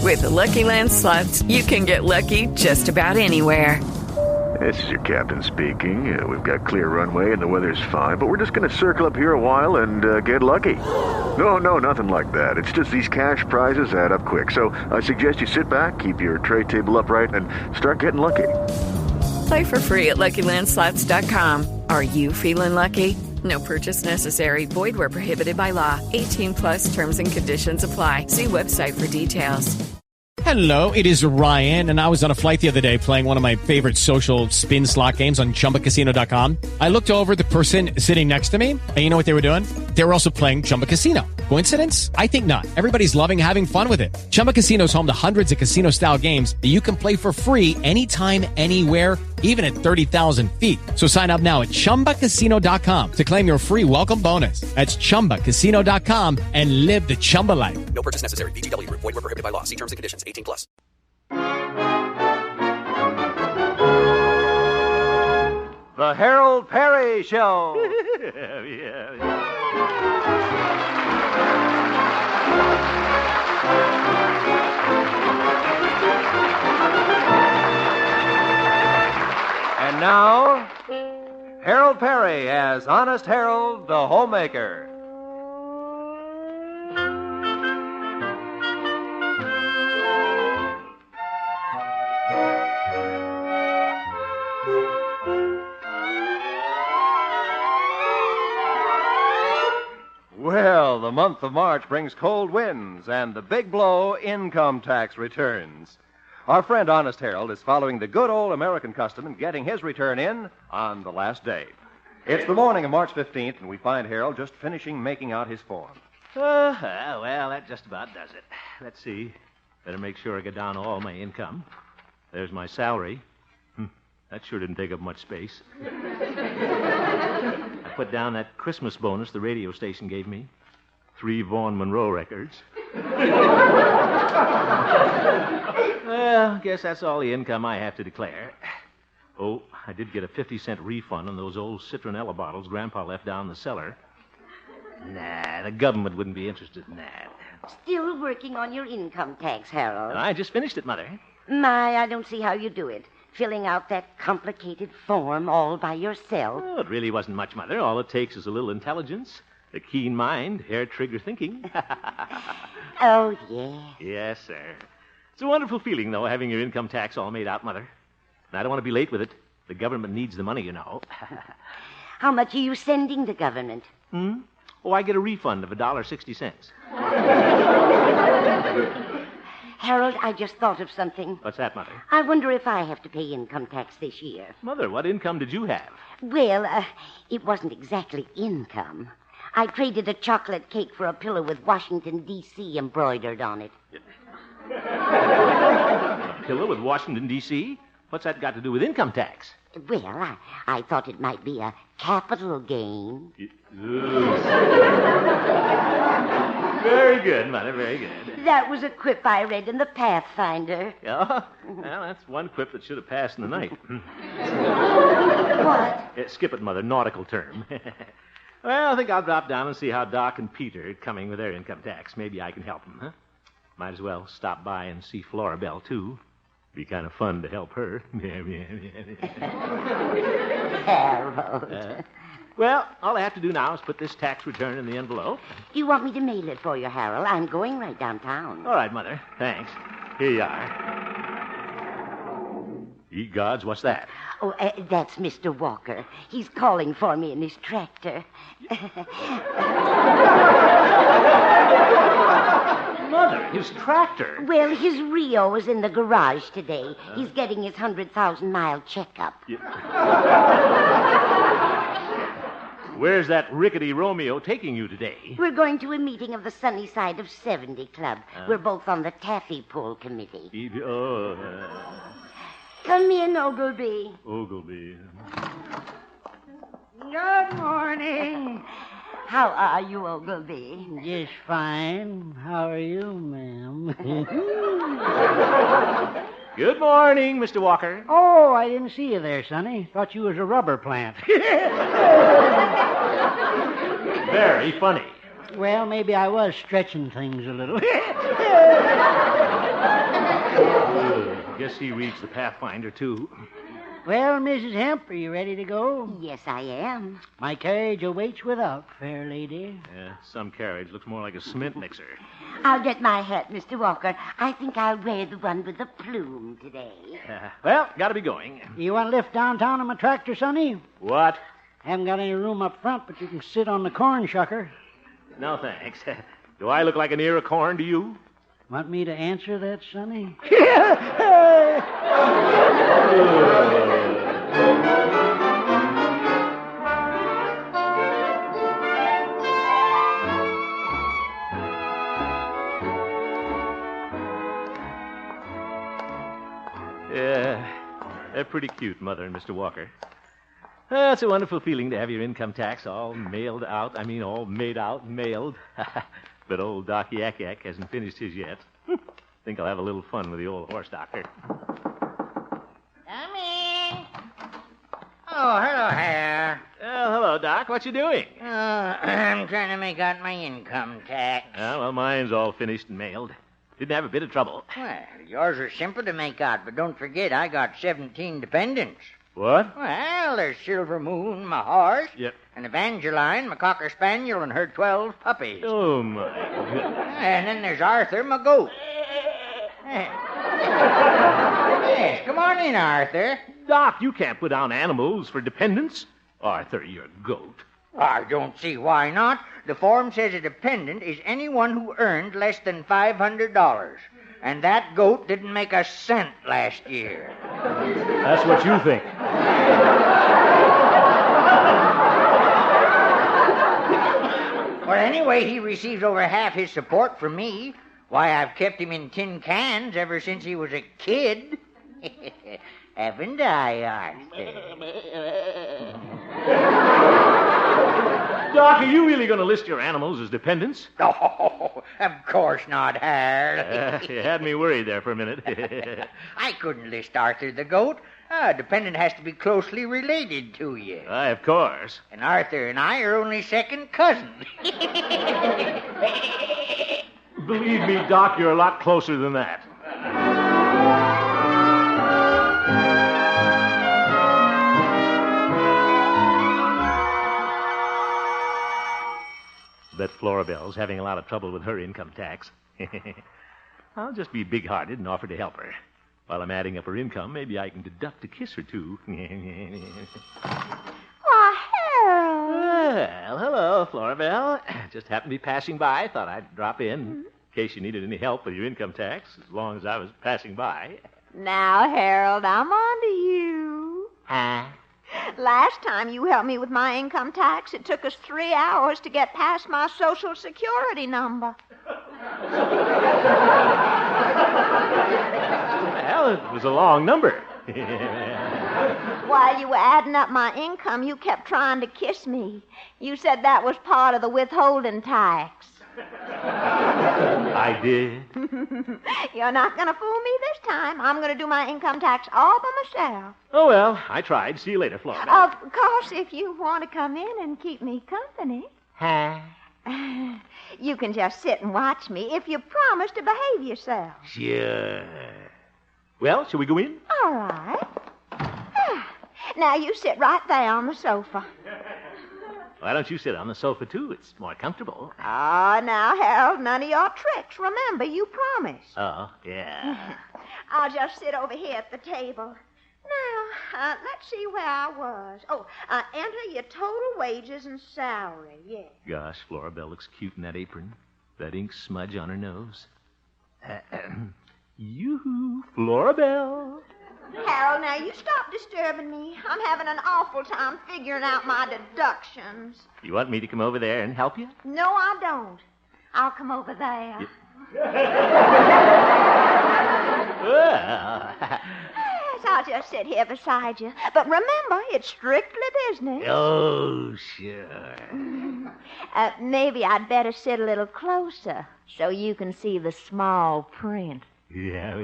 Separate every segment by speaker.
Speaker 1: With the Lucky Land Slots, you can get lucky just about anywhere.
Speaker 2: This is your captain speaking. We've got clear runway and the weather's fine, but we're just going to circle up here a while and get lucky. No, nothing like that. It's just these cash prizes add up quick. So I suggest you sit back, keep your tray table upright, and start getting lucky.
Speaker 1: Play for free at LuckyLandSlots.com. Are you feeling lucky? No purchase necessary. Void where prohibited by law. 18 plus terms and conditions apply. See website for details.
Speaker 3: Hello, it is Ryan, and I was on a flight the other day playing one of my favorite social spin slot games on ChumbaCasino.com. I looked over at the person sitting next to me, and you know what they were doing? They were also playing Chumba Casino. Coincidence? I think not. Everybody's loving having fun with it. Chumba Casino is home to hundreds of casino-style games that you can play for free anytime, anywhere, even at 30,000 feet. So sign up now at ChumbaCasino.com to claim your free welcome bonus. That's ChumbaCasino.com and live the Chumba life.
Speaker 4: No purchase necessary. VGW. Void where prohibited by law. See terms and conditions. 18 plus.
Speaker 5: The Harold Peary Show. And now, Harold Peary as Honest Harold, the Homemaker. Well, the month of March brings cold winds and the big blow, income tax returns. Our friend Honest Harold is following the good old American custom and getting his return in on the last day. It's the morning of March 15th, and we find Harold just finishing making out his form.
Speaker 6: Well, that just about does it. Let's see. Better make sure I get down all my income. There's my salary. That sure didn't take up much space. I put down that Christmas bonus the radio station gave me. 3 Vaughn Monroe records. Well, I guess that's all the income I have to declare. Oh, I did get a 50-cent refund on those old citronella bottles Grandpa left down in the cellar. Nah, the government wouldn't be interested in that.
Speaker 7: Still working on your income tax, Harold.
Speaker 6: I just finished it, Mother.
Speaker 7: My, I don't see how you do it. Filling out that complicated form all by yourself.
Speaker 6: Oh, it really wasn't much, Mother. All it takes is a little intelligence, a keen mind, hair-trigger thinking.
Speaker 7: Oh, yeah.
Speaker 6: Yes, sir. It's a wonderful feeling, though, having your income tax all made out, Mother. And I don't want to be late with it. The government needs the money, you know.
Speaker 7: How much are you sending the government?
Speaker 6: Oh, I get a refund of $1.60.
Speaker 7: Harold, I just thought of something.
Speaker 6: What's that, Mother?
Speaker 7: I wonder if I have to pay income tax this year.
Speaker 6: Mother, what income did you have?
Speaker 7: Well, it wasn't exactly income. I traded a chocolate cake for a pillow with Washington, D.C. embroidered on it.
Speaker 6: A pillow with Washington, D.C.? What's that got to do with income tax?
Speaker 7: Well, I thought it might be a capital gain.
Speaker 6: Very good, Mother, very good.
Speaker 7: That was a quip I read in the Pathfinder.
Speaker 6: Yeah? Well, that's one quip that should have passed in the night.
Speaker 7: What?
Speaker 6: Skip it, Mother, nautical term. Well, I think I'll drop down and see how Doc and Peter are coming with their income tax. Maybe I can help them, huh? Might as well stop by and see Florabelle, too. Be kind of fun to help her.
Speaker 7: Harold.
Speaker 6: Well, all I have to do now is put this tax return in the envelope.
Speaker 7: Do you want me to mail it for you, Harold? I'm going right downtown.
Speaker 6: All right, Mother. Thanks. Here you are. Ye gods, what's that?
Speaker 7: Oh, that's Mr. Walker. He's calling for me in his tractor.
Speaker 6: Mother, his tractor?
Speaker 7: Well, his Rio is in the garage today. He's getting his 100,000-mile checkup.
Speaker 6: Where's that rickety Romeo taking you today?
Speaker 7: We're going to a meeting of the Sunny Side of 70 Club. We're both on the taffy pull committee. Come in, Ogilvy.
Speaker 6: Ogilvy.
Speaker 8: Good morning.
Speaker 7: How are you, Ogilvy?
Speaker 8: Just fine. How are you, ma'am?
Speaker 6: Good morning, Mr. Walker.
Speaker 8: Oh, I didn't see you there, Sonny. Thought you was a rubber plant.
Speaker 6: Very funny.
Speaker 8: Well, maybe I was stretching things a little.
Speaker 6: guess he reads the Pathfinder, too.
Speaker 8: Well, Mrs. Hemp, are you ready to go?
Speaker 7: Yes, I am.
Speaker 8: My carriage awaits without, fair lady.
Speaker 6: Some carriage looks more like a cement mixer.
Speaker 7: I'll get my hat, Mr. Walker. I think I'll wear the one with the plume today.
Speaker 6: Well, gotta be going.
Speaker 8: You want to lift downtown on my tractor, Sonny?
Speaker 6: What?
Speaker 8: Haven't got any room up front, but you can sit on the corn shucker.
Speaker 6: No, thanks. Do I look like an ear of corn to you?
Speaker 8: Want me to answer that, Sonny?
Speaker 6: Yeah, they're pretty cute, Mother and Mr. Walker. It's a wonderful feeling to have your income tax all mailed out. All made out and mailed. But old Doc Yak Yak hasn't finished his yet. Think I'll have a little fun with the old horse doctor.
Speaker 9: Come in. Oh, hello, Hal.
Speaker 6: Well, hello, Doc. What you doing?
Speaker 9: I'm trying to make out my income tax.
Speaker 6: Well, mine's all finished and mailed. Didn't have a bit of trouble.
Speaker 9: Well, yours are simple to make out, but don't forget I got 17 dependents.
Speaker 6: What?
Speaker 9: Well, there's Silver Moon, my horse.
Speaker 6: Yep.
Speaker 9: And Evangeline, my cocker spaniel, and her 12 puppies.
Speaker 6: Oh, my goodness.
Speaker 9: And then there's Arthur, my goat. Yes, come on in, Arthur.
Speaker 6: Doc, you can't put down animals for dependents. Arthur, you're a goat.
Speaker 9: I don't see why not. The form says a dependent is anyone who earned less than $500. And that goat didn't make a cent last year.
Speaker 6: That's what you think.
Speaker 9: Well, anyway, he receives over half his support from me. Why, I've kept him in tin cans ever since he was a kid. Haven't I, Arthur?
Speaker 6: Doc, are you really going to list your animals as dependents?
Speaker 9: Oh, of course not, Hal.
Speaker 6: You had me worried there for a minute.
Speaker 9: I couldn't list Arthur the goat. A dependent has to be closely related to you.
Speaker 6: Of course.
Speaker 9: And Arthur and I are only second cousins.
Speaker 6: Believe me, Doc, you're a lot closer than that. Bet Florabelle's having a lot of trouble with her income tax. I'll just be big-hearted and offer to help her. While I'm adding up her income, maybe I can deduct a kiss or two.
Speaker 10: Why, Harold.
Speaker 6: Well, hello, Florabelle. Just happened to be passing by. Thought I'd drop in case you needed any help with your income tax, as long as I was passing by.
Speaker 10: Now, Harold, I'm on to you.
Speaker 9: Huh?
Speaker 10: Last time you helped me with my income tax, it took us 3 hours to get past my Social Security number.
Speaker 6: Well, it was a long number.
Speaker 10: While you were adding up my income, you kept trying to kiss me. You said that was part of the withholding tax.
Speaker 6: I did.
Speaker 10: You're not going to fool me this time. I'm going to do my income tax all by myself.
Speaker 6: Oh, well, I tried. See you later, Florabelle.
Speaker 10: Of course, if you want to come in and keep me company.
Speaker 9: Huh?
Speaker 10: You can just sit and watch me if you promise to behave yourself.
Speaker 6: Sure. Well, shall we go in?
Speaker 10: All right. Now, you sit right there on the sofa.
Speaker 6: Why don't you sit on the sofa, too? It's more comfortable.
Speaker 10: Ah, now, Harold, none of your tricks. Remember, you promised.
Speaker 6: Oh, yeah.
Speaker 10: I'll just sit over here at the table. Now, let's see where I was. Oh, enter your total wages and salary, yes.
Speaker 6: Gosh, Florabelle looks cute in that apron. That ink smudge on her nose. Yoo-hoo, Florabelle.
Speaker 10: Harold, now you stop disturbing me. I'm having an awful time figuring out my deductions.
Speaker 6: You want me to come over there and help you?
Speaker 10: No, I don't. I'll come over there.
Speaker 6: Well.
Speaker 10: Yes, I'll just sit here beside you. But remember, it's strictly business.
Speaker 6: Oh, sure.
Speaker 10: Maybe I'd better sit a little closer so you can see the small print.
Speaker 6: Yeah.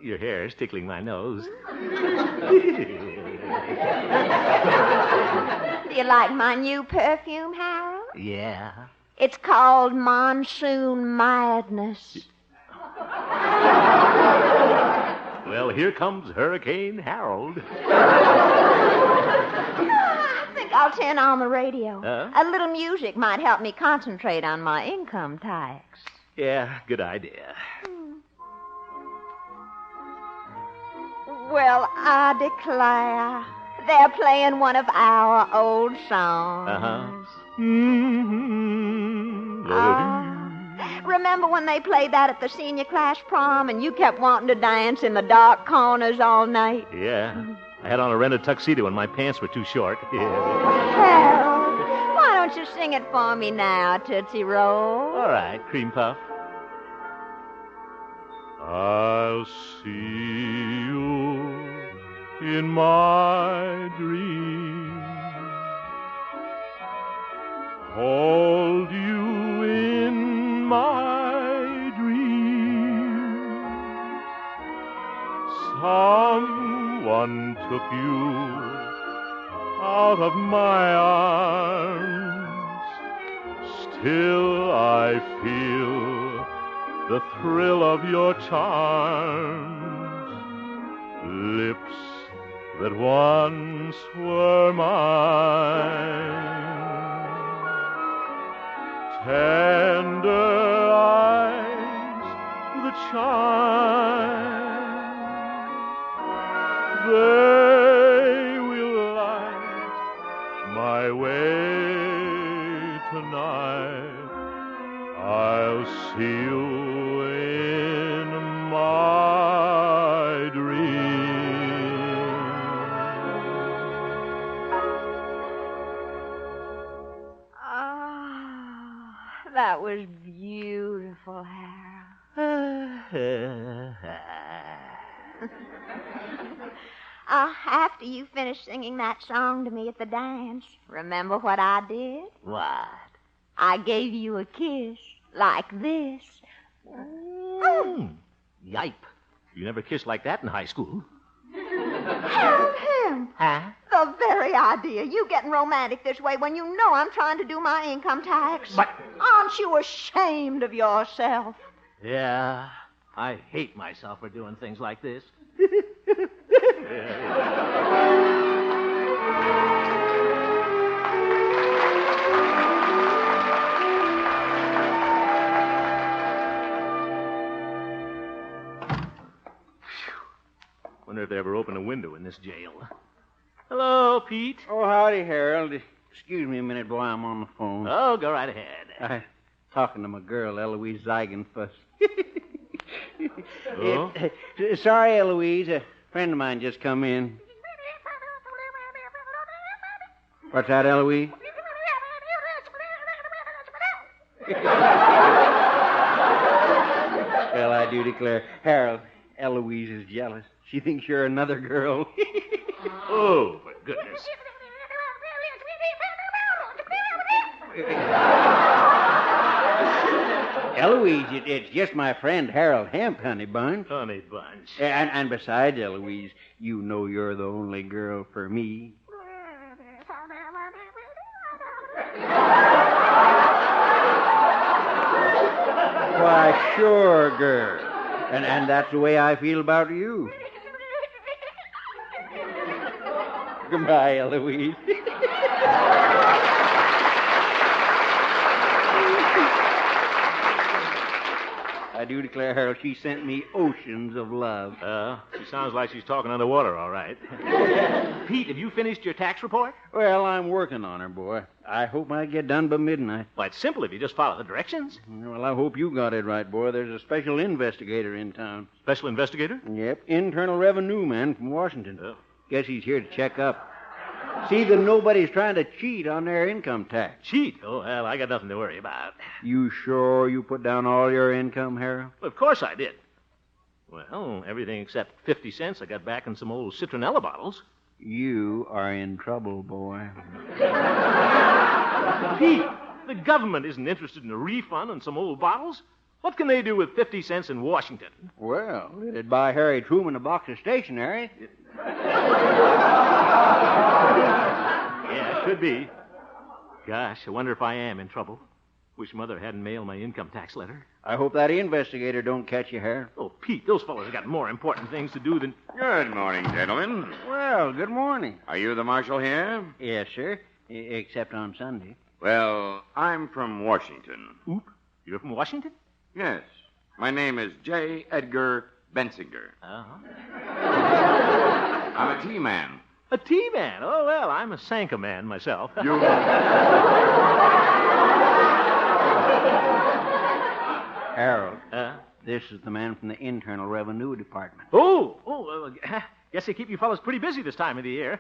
Speaker 6: Your hair is tickling my nose.
Speaker 10: Do you like my new perfume, Harold?
Speaker 6: Yeah.
Speaker 10: It's called Monsoon Madness.
Speaker 6: Well, here comes Hurricane Harold.
Speaker 10: I think I'll turn on the radio. A little music might help me concentrate on my income tax.
Speaker 6: Yeah, good idea.
Speaker 10: Well, I declare, they're playing one of our old songs. Remember when they played that at the senior class prom and you kept wanting to dance in the dark corners all night?
Speaker 6: Yeah. I had on a rented tuxedo and my pants were too short.
Speaker 10: Harold, why don't you sing it for me now, Tootsie Roll?
Speaker 6: All right, cream puff. I'll see you in my dream. Hold you in my dream. Someone took you out of my arms. Still I feel the thrill of your charms. Lips that once were mine. Tender eyes that shine. They will light my way tonight. I'll see you in my dream.
Speaker 10: Oh, that was beautiful, Harold. After you finished singing that song to me at the dance, remember what I did?
Speaker 6: What?
Speaker 10: I gave you a kiss like this.
Speaker 6: Yipe. You never kissed like that in high school.
Speaker 10: Harold Hemp.
Speaker 6: Huh?
Speaker 10: The very idea. You getting romantic this way when you know I'm trying to do my income tax.
Speaker 6: But...
Speaker 10: aren't you ashamed of yourself?
Speaker 6: Yeah, I hate myself for doing things like this. Wonder if they ever open a window in this jail. Hello, Pete.
Speaker 8: Oh, howdy, Harold. Excuse me a minute, boy. I'm on the phone.
Speaker 6: Oh, go right ahead.
Speaker 8: I'm talking to my girl, Eloise Zeigenfuss.
Speaker 6: Oh?
Speaker 8: Sorry, Eloise. A friend of mine just come in. What's that, Eloise? Well, I do declare, Harold, Eloise is jealous. She thinks you're another girl.
Speaker 6: Oh, for goodness.
Speaker 8: Eloise, it's just my friend Harold Hemp, honey bunch.
Speaker 6: Honey bunch.
Speaker 8: And besides, Eloise, you know you're the only girl for me. Why, sure, girl. And that's the way I feel about you. Goodbye, Eloise. I do declare, Harold, she sent me oceans of love.
Speaker 6: She sounds like she's talking underwater, all right. Pete, have you finished your tax report?
Speaker 8: Well, I'm working on her, boy. I hope I get done by midnight.
Speaker 6: Well, it's simple if you just follow the directions.
Speaker 8: Well, I hope you got it right, boy. There's a special investigator in town.
Speaker 6: Special investigator?
Speaker 8: Yep, Internal Revenue man from Washington. Oh. Guess he's here to check up. See that nobody's trying to cheat on their income tax.
Speaker 6: Cheat? Oh, well, I got nothing to worry about.
Speaker 8: You sure you put down all your income, Harold?
Speaker 6: Well, of course I did. Well, everything except 50 cents I got back in some old citronella bottles.
Speaker 8: You are in trouble, boy.
Speaker 6: Pete, the government isn't interested in a refund on some old bottles. What can they do with 50 cents in Washington?
Speaker 8: Well, it'd buy Harry Truman a box of stationery.
Speaker 6: Yeah, it could be. Gosh, I wonder if I am in trouble. Wish Mother hadn't mailed my income tax letter.
Speaker 8: I hope that investigator don't catch you, Harold.
Speaker 6: Oh, Pete, those fellows have got more important things to do than...
Speaker 11: Good morning, gentlemen.
Speaker 8: Well, good morning.
Speaker 11: Are you the marshal here?
Speaker 8: Yes, sir. Except on Sunday.
Speaker 11: Well, I'm from Washington.
Speaker 6: Oop, you're from Washington?
Speaker 11: Yes. My name is J. Edgar Bensinger. I'm a tea man.
Speaker 6: A tea man? Oh, well, I'm a Sanka man myself.
Speaker 11: You...
Speaker 8: Harold, this is the man from the Internal Revenue Department.
Speaker 6: Guess they keep you fellows pretty busy this time of the year.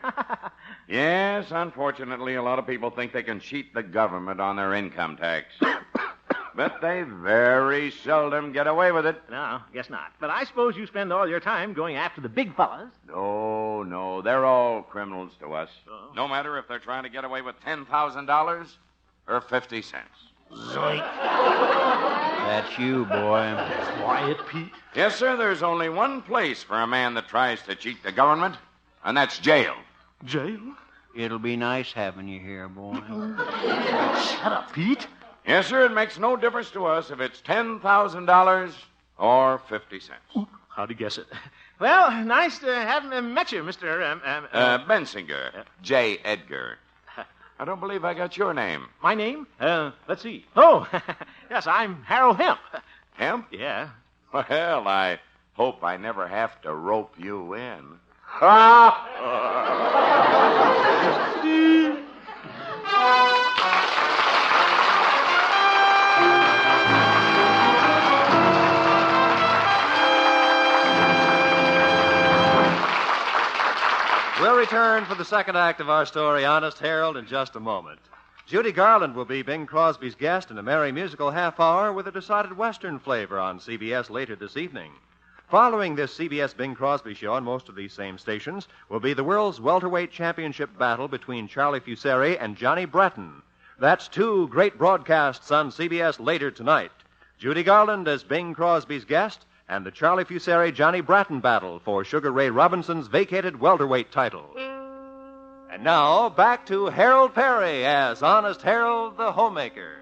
Speaker 11: Yes, unfortunately, a lot of people think they can cheat the government on their income tax. But they very seldom get away with it.
Speaker 6: No, guess not. But I suppose you spend all your time going after the big fellas.
Speaker 11: No, they're all criminals to us. Oh. No matter if they're trying to get away with $10,000 or 50 cents.
Speaker 6: Zoink.
Speaker 8: That's you, boy.
Speaker 6: Quiet, Pete.
Speaker 11: Yes, sir, there's only one place for a man that tries to cheat the government, and that's jail.
Speaker 6: Jail?
Speaker 8: It'll be nice having you here, boy.
Speaker 6: Shut up, Pete.
Speaker 11: Yes, sir, it makes no difference to us if it's $10,000 or 50 cents.
Speaker 6: Oop, how'd you guess it? Well, nice to have met you, Mr.
Speaker 11: Bensinger. J. Edgar. I don't believe I got your name.
Speaker 6: My name? Let's see. Oh, yes, I'm Harold Hemp.
Speaker 11: Hemp?
Speaker 6: Yeah.
Speaker 11: Well, I hope I never have to rope you in.
Speaker 5: We'll return for the second act of our story, Honest Harold, in just a moment. Judy Garland will be Bing Crosby's guest in a merry musical half hour with a decided Western flavor on CBS later this evening. Following this CBS Bing Crosby show on most of these same stations will be the world's welterweight championship battle between Charlie Fusari and Johnny Breton. That's two great broadcasts on CBS later tonight. Judy Garland as Bing Crosby's guest, and the Charlie Fusari-Johnny Bratton battle for Sugar Ray Robinson's vacated welterweight title. And now, back to Harold Peary as Honest Harold the Homemaker.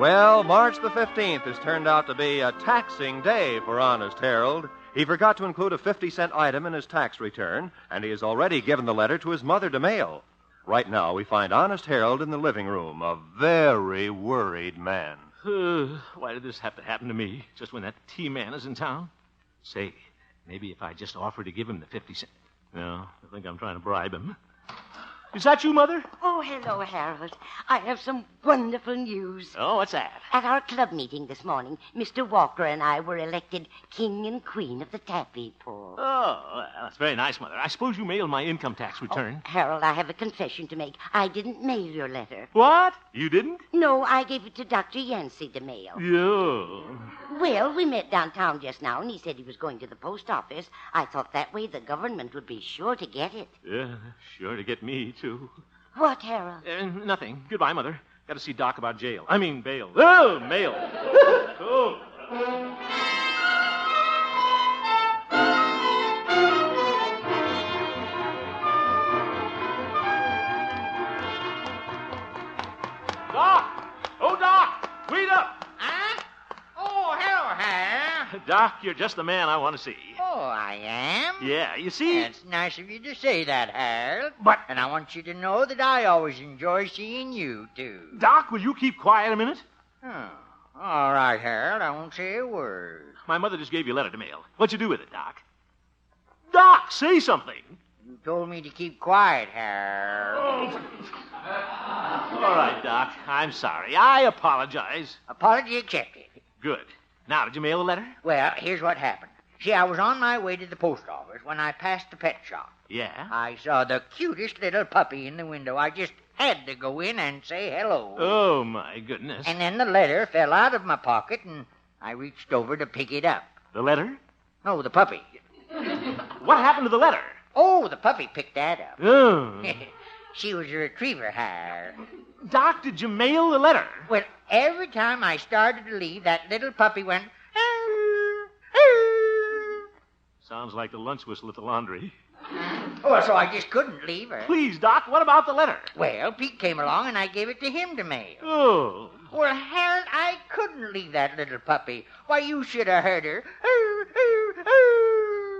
Speaker 5: Well, March the 15th has turned out to be a taxing day for Honest Harold. He forgot to include a 50-cent item in his tax return, and he has already given the letter to his mother to mail. Right now, we find Honest Harold in the living room, a very worried man.
Speaker 6: Why did this have to happen to me, just when that tea man is in town? Say, maybe if I just offer to give him the 50 cents. No, I think I'm trying to bribe him. Is that you, Mother?
Speaker 7: Oh, hello, Harold. I have some wonderful news.
Speaker 6: Oh, what's that?
Speaker 7: At our club meeting this morning, Mr. Walker and I were elected King and Queen of the Taffy Pull.
Speaker 6: Oh, well, that's very nice, Mother. I suppose you mailed my income tax return.
Speaker 7: Oh, Harold, I have a confession to make. I didn't mail your letter.
Speaker 6: What? You didn't?
Speaker 7: No, I gave it to Dr. Yancey to mail.
Speaker 6: Yeah.
Speaker 7: Well, we met downtown just now, and he said he was going to the post office. I thought that way the government would be sure to get it.
Speaker 6: Yeah, sure to get me, too.
Speaker 7: What, Harold?
Speaker 6: Nothing. Goodbye, Mother. Got to see Doc about jail. I mean, bail. Oh, mail. Oh. Doc! Oh, Doc! Wait up!
Speaker 9: Huh? Oh, hello, Hal.
Speaker 6: Doc, you're just the man I want to see.
Speaker 9: Oh, I am?
Speaker 6: Yeah, you see...
Speaker 9: It's nice of you to say that, Harold.
Speaker 6: But...
Speaker 9: And I want you to know that I always enjoy seeing you, too.
Speaker 6: Doc, will you keep quiet a minute?
Speaker 9: Oh, all right, Harold. I won't say a word.
Speaker 6: My mother just gave you a letter to mail. What'd you do with it, Doc? Doc, say something.
Speaker 9: You told me to keep quiet, Harold.
Speaker 6: All right, Doc. I'm sorry. I apologize.
Speaker 9: Apology accepted.
Speaker 6: Good. Now, did you mail the letter?
Speaker 9: Well, here's what happened. See, I was on my way to the post office when I passed the pet shop.
Speaker 6: Yeah?
Speaker 9: I saw the cutest little puppy in the window. I just had to go in and say hello.
Speaker 6: Oh, my goodness.
Speaker 9: And then the letter fell out of my pocket, and I reached over to pick it up.
Speaker 6: The letter?
Speaker 9: No, the puppy.
Speaker 6: What happened to the letter?
Speaker 9: Oh, the puppy picked that up.
Speaker 6: Oh.
Speaker 9: She was a retriever, Hal.
Speaker 6: Doc, did you mail the letter?
Speaker 9: Well, every time I started to leave, that little puppy went...
Speaker 6: Sounds like the lunch whistle at the laundry.
Speaker 9: Oh, so I just couldn't leave her.
Speaker 6: Please, Doc, what about the letter?
Speaker 9: Well, Pete came along and I gave it to him to mail.
Speaker 6: Oh.
Speaker 9: Well, Harold, I couldn't leave that little puppy. Why, you should have heard her.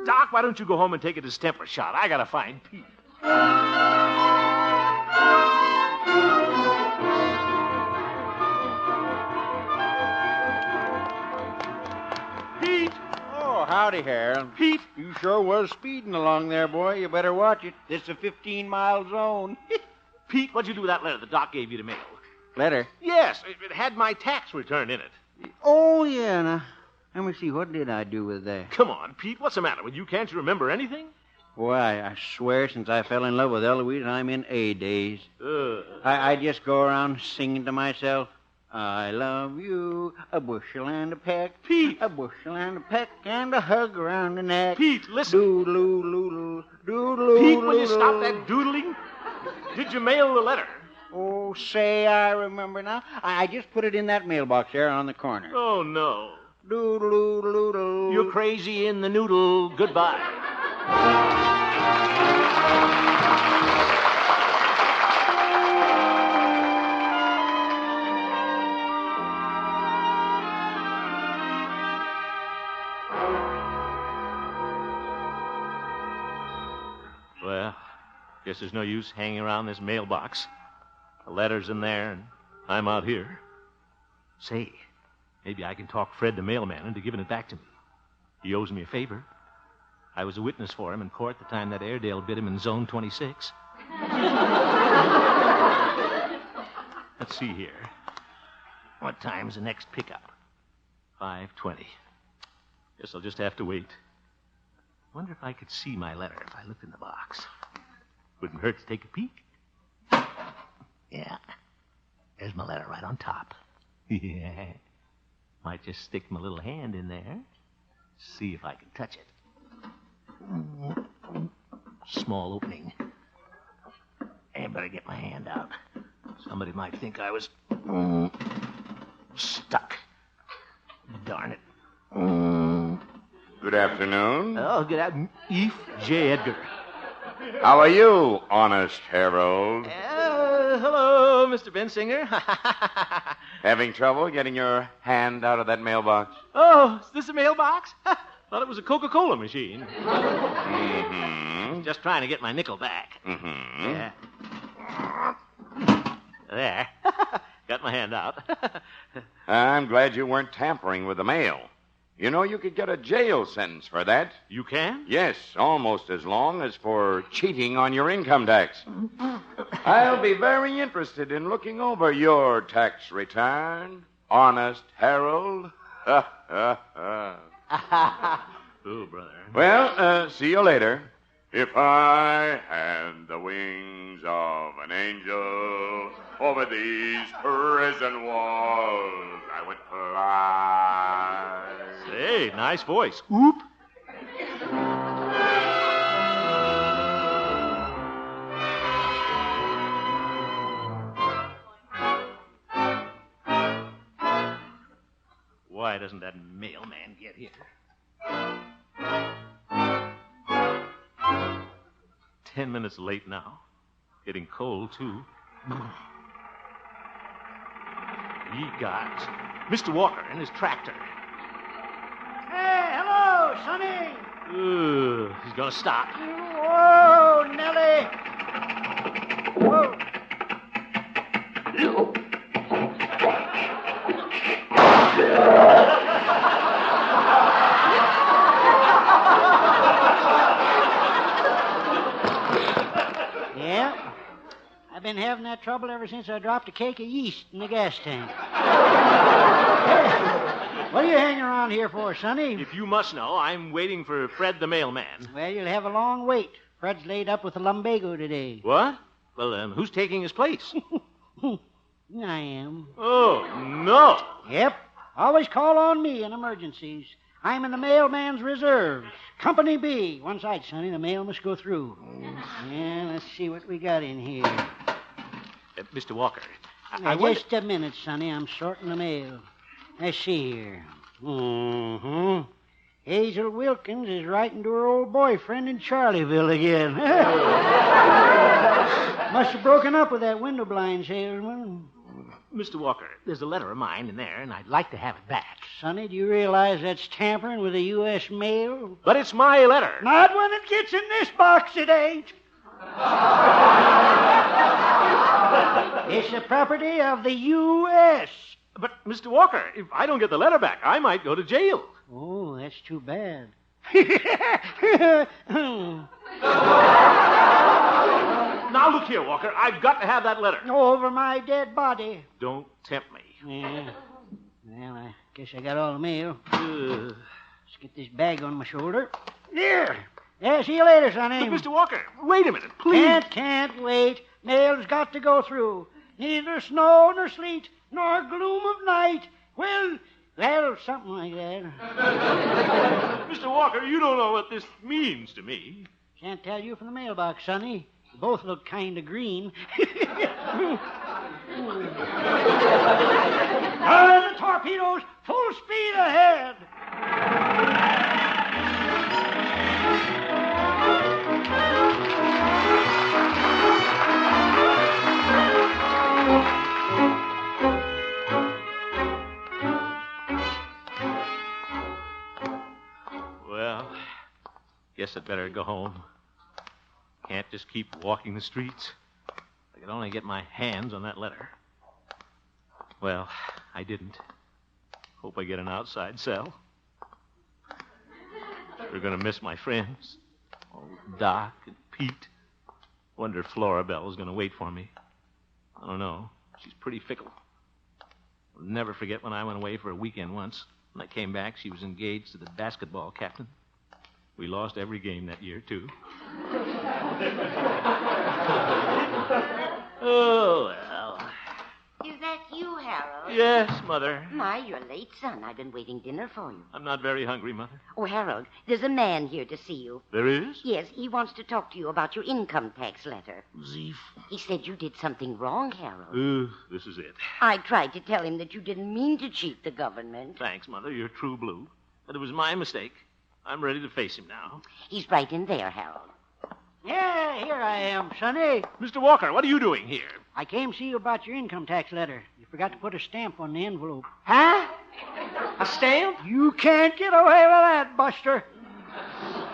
Speaker 6: Doc, why don't you go home and take a distemper shot? I gotta find Pete.
Speaker 8: Pete! Oh, howdy, Harold.
Speaker 6: Pete!
Speaker 8: You sure was speeding along there, boy. You better watch it. This is a 15-mile zone.
Speaker 6: Pete, what'd you do with that letter the Doc gave you to mail?
Speaker 8: Letter?
Speaker 6: Yes, it had my tax return in it.
Speaker 8: Oh, yeah. Now, let me see. What did I do with that?
Speaker 6: Come on, Pete. What's the matter with you? Can't you remember anything?
Speaker 8: Why, I swear since I fell in love with Eloise, I'm in A days. I just go around singing to myself, I love you, a bushel and a peck.
Speaker 6: Pete!
Speaker 8: A bushel and a peck and a hug around the neck.
Speaker 6: Pete, listen.
Speaker 8: Doodle-oo, doodle-oo.
Speaker 6: Pete, will you stop that doodling? Did you mail the letter?
Speaker 8: Oh, say, I remember now. I just put it in that mailbox there on the corner.
Speaker 6: Oh, no.
Speaker 8: Doodle-oo, doodle.
Speaker 6: You're crazy in the noodle. Goodbye. Well, guess there's no use hanging around this mailbox. The letter's in there, and I'm out here. Say, maybe I can talk Fred the mailman into giving it back to me. He owes me a favor. I was a witness for him in court the time that Airedale bit him in Zone 26. Let's see here. What time's the next pickup? 5:20. Guess I'll just have to wait. Wonder if I could see my letter if I looked in the box. Wouldn't hurt to take a peek. Yeah. There's my letter right on top. Yeah. Might just stick my little hand in there. See if I can touch it. Small opening. I better get my hand out. Somebody might think I was stuck. Darn it.
Speaker 11: Good afternoon.
Speaker 6: Oh, good afternoon. Eve J. Edgar.
Speaker 11: How are you, honest Harold?
Speaker 6: Hello, Mr. Bensinger.
Speaker 11: Having trouble getting your hand out of that mailbox?
Speaker 6: Oh, is this a mailbox? Thought it was a Coca-Cola machine.
Speaker 11: Mm-hmm.
Speaker 6: Just trying to get my nickel back.
Speaker 11: Mm-hmm.
Speaker 6: Yeah. There. Got my hand out.
Speaker 11: I'm glad you weren't tampering with the mail. You know, you could get a jail sentence for that.
Speaker 6: You can?
Speaker 11: Yes, almost as long as for cheating on your income tax. I'll be very interested in looking over your tax return, honest Harold.
Speaker 6: Oh, brother.
Speaker 11: Well, see you later. If I had the wings of an angel over these prison walls, I would fly.
Speaker 6: Hey, nice voice. Oop. Why doesn't that mailman get here? 10 minutes late now. Getting cold, too. He got Mr. Walker and his tractor.
Speaker 12: Hey, hello, Sonny.
Speaker 6: He's gonna stop.
Speaker 12: Whoa, Nellie. Whoa. Yeah, I've been having that trouble ever since I dropped a cake of yeast in the gas tank. What are you hanging around here for, Sonny?
Speaker 6: If you must know, I'm waiting for Fred the mailman.
Speaker 12: Well, you'll have a long wait. Fred's laid up with a lumbago today.
Speaker 6: What? Well, who's taking his place?
Speaker 12: I am.
Speaker 6: Oh, no.
Speaker 12: Yep. Always call on me in emergencies. I'm in the mailman's reserves. Company B. One side, Sonny. The mail must go through. Yeah, let's see what we got in here.
Speaker 6: Mr. Walker,
Speaker 12: Just a minute, Sonny. I'm sorting the mail. Let's see here. Mm-hmm. Hazel Wilkins is writing to her old boyfriend in Charlieville again. Must have broken up with that window blind salesman.
Speaker 6: Mr. Walker, there's a letter of mine in there, and I'd like to have it back.
Speaker 12: Sonny, do you realize that's tampering with the U.S. mail?
Speaker 6: But it's my letter.
Speaker 12: Not when it gets in this box, it ain't. It's the property of the U.S.
Speaker 6: But, Mr. Walker, if I don't get the letter back, I might go to jail.
Speaker 12: Oh, that's too bad.
Speaker 6: Now, look here, Walker. I've got to have that letter.
Speaker 12: Over my dead body.
Speaker 6: Don't tempt me.
Speaker 12: Yeah. Well, I guess I got all the mail. Let's get this bag on my shoulder. There. Yeah, see you later, Sonny.
Speaker 6: But, Mr. Walker, wait a minute, please.
Speaker 12: Can't wait. Mail's got to go through. Neither snow nor sleet nor gloom of night. Well, something like that.
Speaker 6: Mr. Walker, you don't know what this means to me.
Speaker 12: Can't tell you from the mailbox, Sonny. You both look kind of green. The torpedoes, full speed ahead.
Speaker 6: Well, guess I'd better go home. Can't just keep walking the streets. I could only get my hands on that letter. Well, I didn't. Hope I get an outside cell. We're going to miss my friends. Oh, Doc and Pete. Wonder if Flora Bell is going to wait for me. I don't know. She's pretty fickle. I'll never forget when I went away for a weekend once. When I came back, she was engaged to the basketball captain. We lost every game that year, too. Oh, well.
Speaker 7: Is that you, Harold?
Speaker 6: Yes, Mother.
Speaker 7: My, you're late, son. I've been waiting dinner for you.
Speaker 6: I'm not very hungry, Mother.
Speaker 7: Oh, Harold, there's a man here to see you.
Speaker 6: There is?
Speaker 7: Yes, he wants to talk to you about your income tax letter.
Speaker 6: Zeef.
Speaker 7: He said you did something wrong, Harold.
Speaker 6: This is it.
Speaker 7: I tried to tell him that you didn't mean to cheat the government.
Speaker 6: Thanks, Mother. You're true blue. But it was my mistake. I'm ready to face him now.
Speaker 7: He's right in there, Harold.
Speaker 12: Yeah, here I am, Sonny.
Speaker 6: Mr. Walker, what are you doing here?
Speaker 12: I came to see you about your income tax letter. You forgot to put a stamp on the envelope.
Speaker 6: Huh? A stamp?
Speaker 12: You can't get away with that, Buster.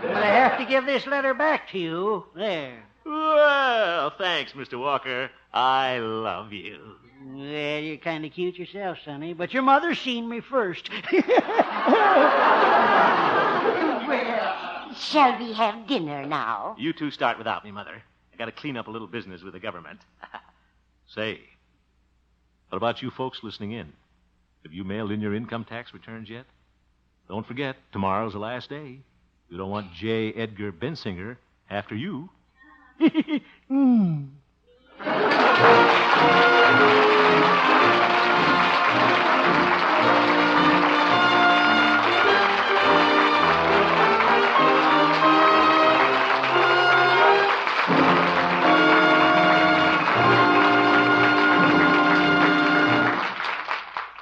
Speaker 12: But I have to give this letter back to you. There.
Speaker 6: Well, thanks, Mr. Walker. I love you.
Speaker 12: Well, you're kind of cute yourself, Sonny, but your mother's seen me first.
Speaker 7: Well, shall we have dinner now?
Speaker 6: You two start without me, Mother. I got to clean up a little business with the government. Say, what about you folks listening in? Have you mailed in your income tax returns yet? Don't forget, tomorrow's the last day. You don't want J. Edgar Bensinger after you.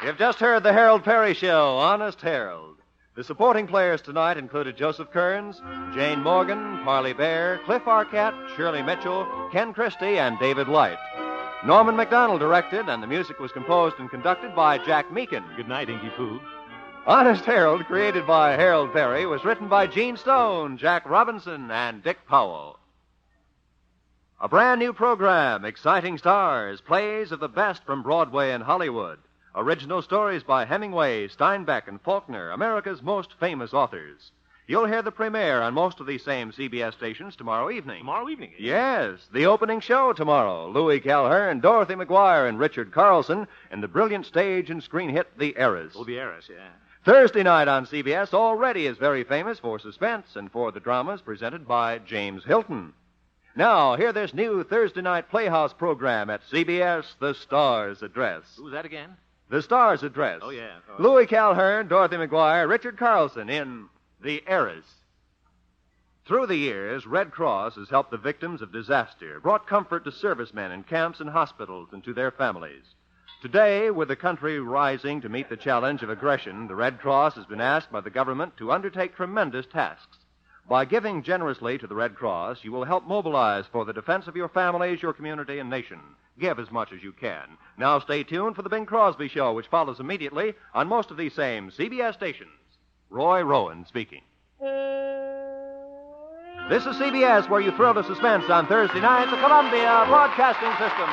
Speaker 5: You've just heard the Harold Peary Show, Honest Harold. The supporting players tonight included Joseph Kearns, Jane Morgan, Parley Bear, Cliff Arquette, Shirley Mitchell, Ken Christie, and David Light. Norman MacDonald directed, and the music was composed and conducted by Jack Meakin.
Speaker 6: Good night, Inky Pooh.
Speaker 5: Honest Harold, created by Harold Peary, was written by Gene Stone, Jack Robinson, and Dick Powell. A brand new program, exciting stars, plays of the best from Broadway and Hollywood. Original stories by Hemingway, Steinbeck, and Faulkner, America's most famous authors. You'll hear the premiere on most of these same CBS stations tomorrow evening.
Speaker 6: Tomorrow evening?
Speaker 5: Yes, the opening show tomorrow. Louis Calhern, Dorothy McGuire, and Richard Carlson in the brilliant stage and screen hit The Heiress.
Speaker 6: Oh, The Heiress, yeah.
Speaker 5: Thursday night on CBS already is very famous for suspense and for the dramas presented by James Hilton. Now, hear this new Thursday night Playhouse program at CBS, The Star's Address.
Speaker 6: Who was that again?
Speaker 5: The Star's Address.
Speaker 6: Oh, yeah.
Speaker 5: Louis Calhern, Dorothy McGuire, Richard Carlson in The Heiress. Through the years, Red Cross has helped the victims of disaster, brought comfort to servicemen in camps and hospitals and to their families. Today, with the country rising to meet the challenge of aggression, the Red Cross has been asked by the government to undertake tremendous tasks. By giving generously to the Red Cross, you will help mobilize for the defense of your families, your community, and nation. Give as much as you can. Now stay tuned for the Bing Crosby Show, which follows immediately on most of these same CBS stations. Roy Rowan speaking. This is CBS, where you thrill to suspense on Thursday night, the Columbia Broadcasting System.